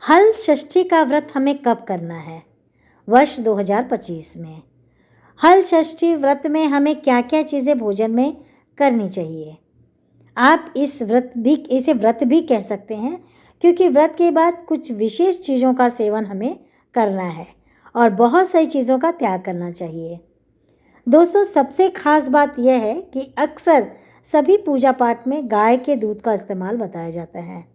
हल षष्ठी का व्रत हमें कब करना है? वर्ष 2025 में। हल षष्ठी व्रत में हमें क्या क्या चीज़ें भोजन में करनी चाहिए? आप इसे व्रत भी कह सकते हैं, क्योंकि व्रत के बाद कुछ विशेष चीज़ों का सेवन हमें करना है और बहुत सारी चीज़ों का त्याग करना चाहिए। दोस्तों, सबसे खास बात यह है कि अक्सर सभी पूजा पाठ में गाय के दूध का इस्तेमाल बताया जाता है।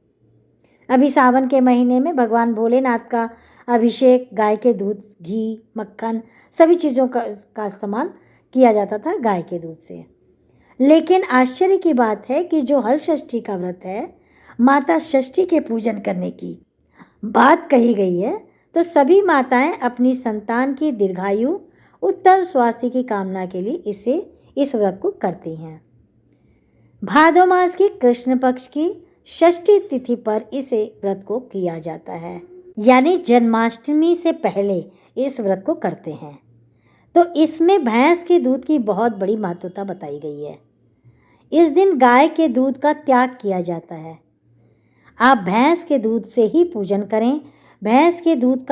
अभी सावन के महीने में भगवान भोलेनाथ का अभिषेक गाय के दूध, घी, मक्खन सभी चीज़ों का इस्तेमाल किया जाता था गाय के दूध से। लेकिन आश्चर्य की बात है कि जो हल षष्ठी का व्रत है, माता षष्ठी के पूजन करने की बात कही गई है, तो सभी माताएं अपनी संतान की दीर्घायु, उत्तम स्वास्थ्य की कामना के लिए इस व्रत को करती हैं। भादो मास की कृष्ण पक्ष की षष्ठी तिथि पर इसे व्रत को किया जाता है, यानी जन्माष्टमी से पहले इस व्रत को करते हैं। तो इसमें भैंस के दूध की बहुत बड़ी महत्वता बताई गई है। इस दिन गाय के दूध का त्याग किया जाता है। आप भैंस के दूध से ही पूजन करें। भैंस के दूध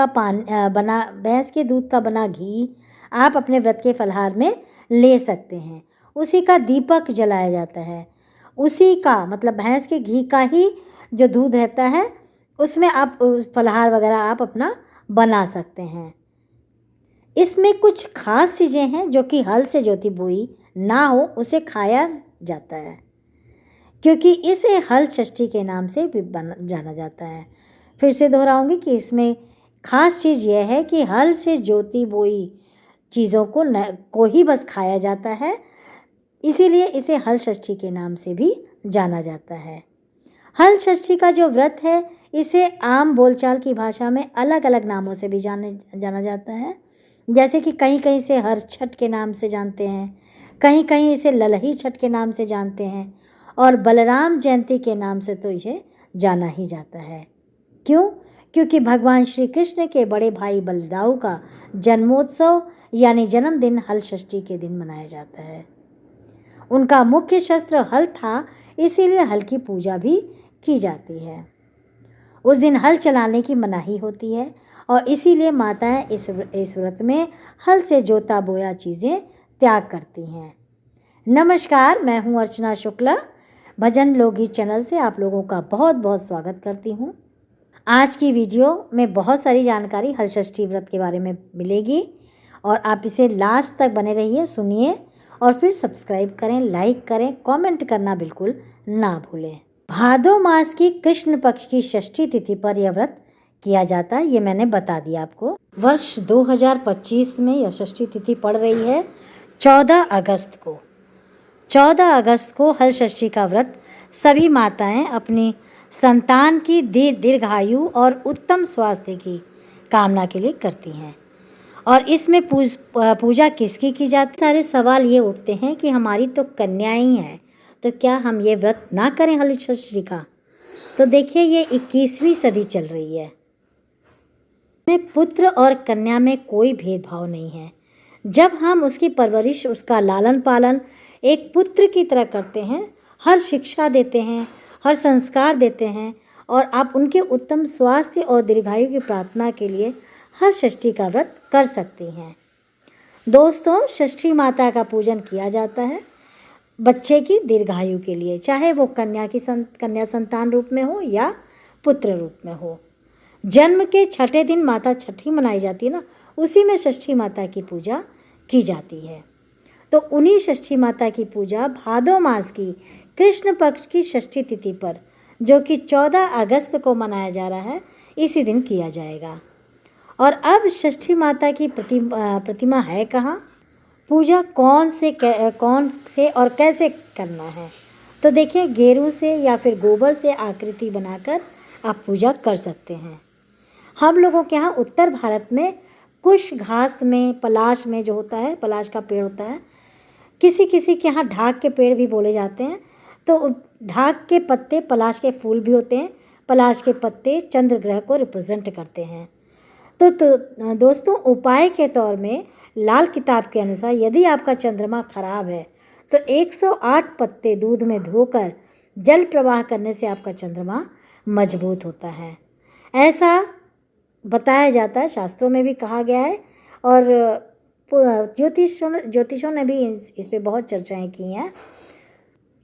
का बना घी आप अपने व्रत के फलाहार में ले सकते हैं। उसी का दीपक जलाया जाता है। उसी का मतलब भैंस के घी का ही जो दूध रहता है, उसमें आप फलाहार वगैरह आप अपना बना सकते हैं। इसमें कुछ खास चीज़ें हैं जो कि हल से जोती बोई ना हो उसे खाया जाता है, क्योंकि इसे हल षष्ठी के नाम से भी जाना जाता है। फिर से दोहराऊंगी कि इसमें खास चीज़ यह है कि हल से जोती बोई चीज़ों को ही बस खाया जाता है, इसीलिए इसे हल षष्ठी के नाम से भी जाना जाता है। हल षष्ठी का जो व्रत है, इसे आम बोलचाल की भाषा में अलग अलग नामों से भी जाना जाता है। जैसे कि कहीं कहीं से हर छठ के नाम से जानते हैं, कहीं कहीं इसे ललही छठ के नाम से जानते हैं, और बलराम जयंती के नाम से तो इसे जाना ही जाता है। क्यों? क्योंकि भगवान श्री कृष्ण के बड़े भाई बलदाऊ का जन्मोत्सव यानी जन्मदिन हल षष्ठी के दिन मनाया जाता है। उनका मुख्य शस्त्र हल था, इसीलिए हल की पूजा भी की जाती है। उस दिन हल चलाने की मनाही होती है और इसीलिए माताएं इस व्रत में हल से जोता बोया चीज़ें त्याग करती हैं। नमस्कार, मैं हूं अर्चना शुक्ला। भजन लोकगीत चैनल से आप लोगों का बहुत बहुत स्वागत करती हूं। आज की वीडियो में बहुत सारी जानकारी हल षष्ठी व्रत के बारे में मिलेगी और आप इसे लास्ट तक बने रहिए, सुनिए और फिर सब्सक्राइब करें, लाइक करें, कमेंट करना बिल्कुल ना भूलें। भादो मास की कृष्ण पक्ष की षष्ठी तिथि पर यह व्रत किया जाता है, ये मैंने बता दिया आपको। वर्ष 2025 में यह षष्ठी तिथि पड़ रही है 14 अगस्त को। 14 अगस्त को हल षष्ठी का व्रत सभी माताएं अपनी संतान की दीर्घायु और उत्तम स्वास्थ्य की कामना के लिए करती हैं। और इसमें पूजा किसकी की जाती है? सारे सवाल ये उठते हैं कि हमारी तो कन्याएं ही हैं, तो क्या हम ये व्रत ना करें हल षष्ठी का? तो देखिए, ये 21वीं सदी चल रही है। में पुत्र और कन्या में कोई भेदभाव नहीं है। जब हम उसकी परवरिश, उसका लालन पालन एक पुत्र की तरह करते हैं, हर शिक्षा देते हैं, हर संस्कार देते हैं और आप उनके उत्तम स्वास्थ्य और दीर्घायु की प्रार्थना के लिए हर षष्ठी का व्रत कर सकती हैं। दोस्तों, षष्ठी माता का पूजन किया जाता है बच्चे की दीर्घायु के लिए, चाहे वो कन्या संतान रूप में हो या पुत्र रूप में हो। जन्म के छठे दिन माता छठी मनाई जाती है ना, उसी में षष्ठी माता की पूजा की जाती है। तो उन्हीं षष्ठी माता की पूजा भादो मास की कृष्ण पक्ष की षष्ठी तिथि पर, जो कि 14 अगस्त को मनाया जा रहा है, इसी दिन किया जाएगा। और अब षष्ठी माता की प्रतिमा है कहाँ? पूजा कौन से और कैसे करना है? तो देखिए, गेरू से या फिर गोबर से आकृति बनाकर आप पूजा कर सकते हैं। हम लोगों के यहाँ उत्तर भारत में कुश घास में, पलाश में जो होता है, पलाश का पेड़ होता है, किसी किसी के यहाँ ढाक के पेड़ भी बोले जाते हैं। तो ढाक के पत्ते, पलाश के फूल भी होते हैं। पलाश के पत्ते चंद्र ग्रह को रिप्रेजेंट करते हैं। तो दोस्तों, उपाय के तौर में लाल किताब के अनुसार यदि आपका चंद्रमा खराब है तो 108 पत्ते दूध में धोकर जल प्रवाह करने से आपका चंद्रमा मजबूत होता है। ऐसा बताया जाता है, शास्त्रों में भी कहा गया है, और ज्योतिषों ने भी इस पे बहुत चर्चाएं की हैं,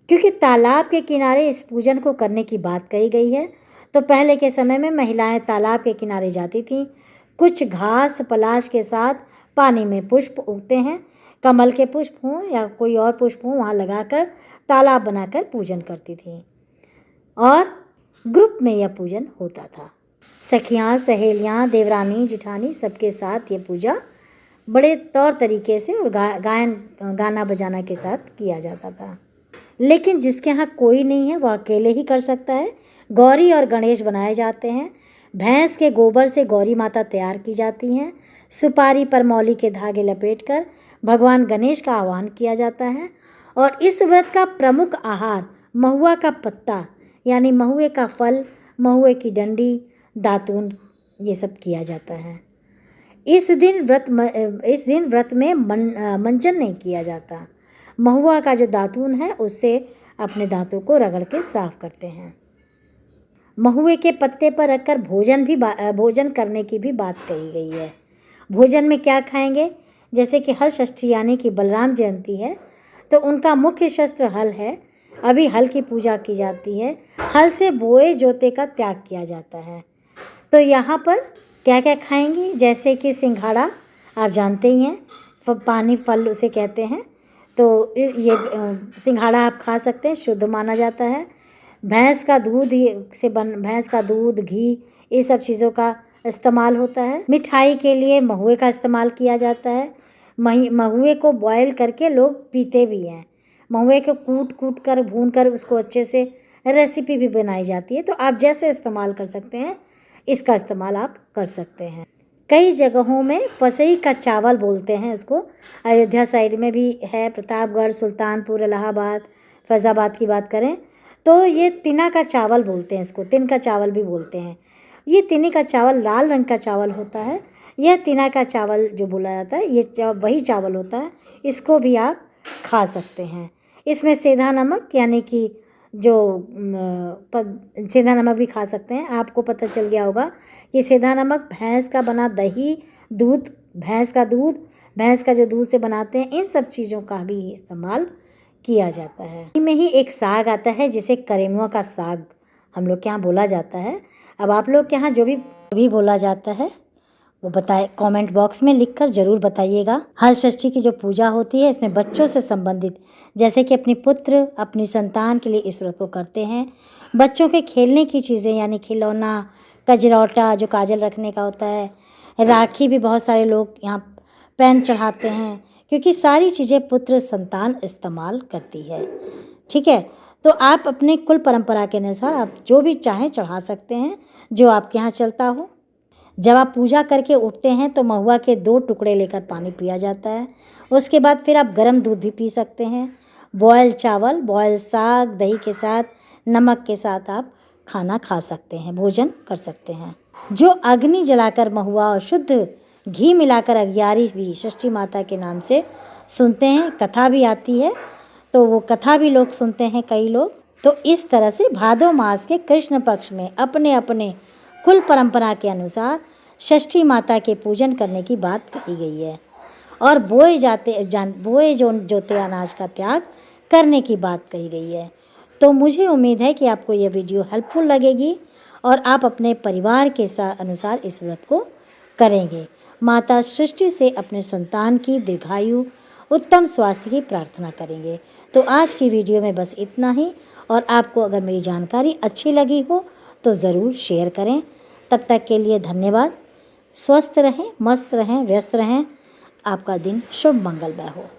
क्योंकि तालाब के किनारे इस पूजन को करने की बात कही गई है। तो पहले के समय में महिलाएं तालाब के किनारे जाती थीं, कुछ घास पलाश के साथ पानी में पुष्प उगते हैं, कमल के पुष्प हों या कोई और पुष्प हों, वहाँ लगाकर तालाब बनाकर पूजन करती थीं, और ग्रुप में यह पूजन होता था। सखियाँ, सहेलियाँ, देवरानी, जिठानी सबके साथ ये पूजा बड़े तौर तरीके से और गाना बजाना के साथ किया जाता था। लेकिन जिसके यहाँ कोई नहीं है वह अकेले ही कर सकता है। गौरी और गणेश बनाए जाते हैं। भैंस के गोबर से गौरी माता तैयार की जाती हैं। सुपारी पर मौली के धागे लपेटकर भगवान गणेश का आह्वान किया जाता है। और इस व्रत का प्रमुख आहार महुआ का पत्ता यानी महुए का फल, महुए की डंडी, दातून, ये सब किया जाता है। इस दिन व्रत में मंजन नहीं किया जाता। महुआ का जो दातून है उससे अपने दांतों को रगड़ के साफ करते हैं। महुए के पत्ते पर रखकर भोजन करने की भी बात कही गई है। भोजन में क्या खाएंगे? जैसे कि हल षष्ठी यानी कि बलराम जयंती है, तो उनका मुख्य शस्त्र हल है। अभी हल की पूजा की जाती है। हल से बोए जोते का त्याग किया जाता है। तो यहाँ पर क्या क्या खाएंगी? जैसे कि सिंघाड़ा, आप जानते ही हैं, पानी फल उसे कहते हैं। तो ये सिंघाड़ा आप खा सकते हैं, शुद्ध माना जाता है। भैंस का दूध, घी, ये सब चीज़ों का इस्तेमाल होता है। मिठाई के लिए महुए का इस्तेमाल किया जाता है। महुए को बॉयल करके लोग पीते भी हैं। महुए को कूट कर भून कर उसको अच्छे से रेसिपी भी बनाई जाती है। तो आप जैसे इस्तेमाल कर सकते हैं, इसका इस्तेमाल आप कर सकते हैं। कई जगहों में फसई का चावल बोलते हैं उसको। अयोध्या साइड में भी है, प्रतापगढ़, सुल्तानपुर, इलाहाबाद, फैज़ाबाद की बात करें तो ये तिना का चावल बोलते हैं इसको, तिन का चावल भी बोलते हैं। ये तिनी का चावल लाल रंग का चावल होता है। यह तिना का चावल जो बोला जाता है, ये वही चावल होता है। इसको भी आप खा सकते हैं। इसमें सेंधा नमक यानी कि सेंधा नमक भी खा सकते हैं। आपको पता चल गया होगा कि सेंधा नमक भैंस का बना दही, दूध, भैंस का जो दूध से बनाते हैं, इन सब चीज़ों का भी इस्तेमाल किया जाता है। इनमें ही एक साग आता है जिसे करेमुआ का साग हम लोग के यहाँ बोला जाता है। अब आप लोग के यहाँ जो भी बोला जाता है वो बताए, कमेंट बॉक्स में लिखकर ज़रूर बताइएगा। हल षष्ठी की जो पूजा होती है इसमें बच्चों से संबंधित, जैसे कि अपनी संतान के लिए इस व्रत को करते हैं। बच्चों के खेलने की चीज़ें यानी खिलौना, कजरौटा जो काजल रखने का होता है, राखी भी बहुत सारे लोग यहाँ पेन चढ़ाते हैं, क्योंकि सारी चीज़ें पुत्र संतान इस्तेमाल करती है। ठीक है, तो आप अपने कुल परंपरा के अनुसार आप जो भी चाहें चढ़ा सकते हैं, जो आपके यहाँ चलता हो। जब आप पूजा करके उठते हैं तो महुआ के 2 टुकड़े लेकर पानी पिया जाता है। उसके बाद फिर आप गर्म दूध भी पी सकते हैं। बॉयल चावल, बॉयल साग, दही के साथ, नमक के साथ आप खाना खा सकते हैं, भोजन कर सकते हैं। जो अग्नि जलाकर महुआ और शुद्ध घी मिलाकर अगियारी भी षष्ठी माता के नाम से सुनते हैं। कथा भी आती है, तो वो कथा भी लोग सुनते हैं कई लोग। तो इस तरह से भादो मास के कृष्ण पक्ष में अपने अपने कुल परंपरा के अनुसार षष्ठी माता के पूजन करने की बात कही गई है, और बोए जोते अनाज का त्याग करने की बात कही गई है। तो मुझे उम्मीद है कि आपको यह वीडियो हेल्पफुल लगेगी और आप अपने परिवार के अनुसार इस व्रत को करेंगे। माता सृष्टि से अपने संतान की दीर्घायु, उत्तम स्वास्थ्य की प्रार्थना करेंगे। तो आज की वीडियो में बस इतना ही, और आपको अगर मेरी जानकारी अच्छी लगी हो तो ज़रूर शेयर करें। तब तक के लिए धन्यवाद। स्वस्थ रहें, मस्त रहें, व्यस्त रहें। आपका दिन शुभ मंगलमय हो।